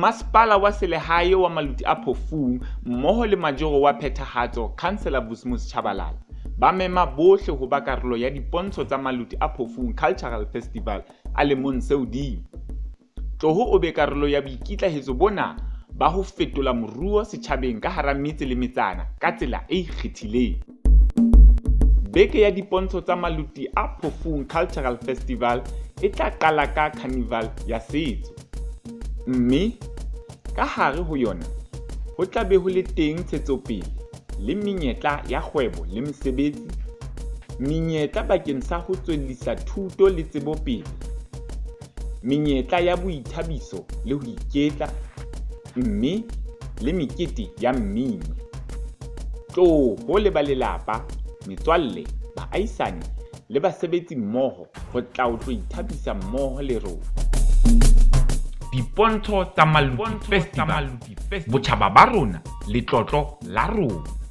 Masepala wa selehae wa Maluti a Phofung mmoho le majoro wa Phethahatso Councillor Vusmus Tshabalala ba mema bohle ho ba karolo ya dipontsho tsa Maluti a Phofung Cultural Festival a lemong se hodimo. Tloho o be karolo ya boikitlahetso bona ba ho fetola moruo setjhabeng ka hara metse le metsana ka tsela e ikgethileng. Beke ya dipontsho tsa Maluti a Phofung Cultural Festival e tla qala ka carnival ya setso. Mme ka hare ho yona ho tla be ho le teng tshetsopele le menyetla ya kgwebo le mesebetsi, menyetla bakeng sa ho tswellisa thuto le tsebo pele, menyetla ya boithabiso le ho iketla, mme le mekete ya mmino. Tloho le ba lelapa, metswalle, baahisane le basebetsi mmoho ho tla o tlo ithabisa mmoho le rona. Dipontsho tsa Maluti Festival, botjhaba ba rona, letlotlo la rona.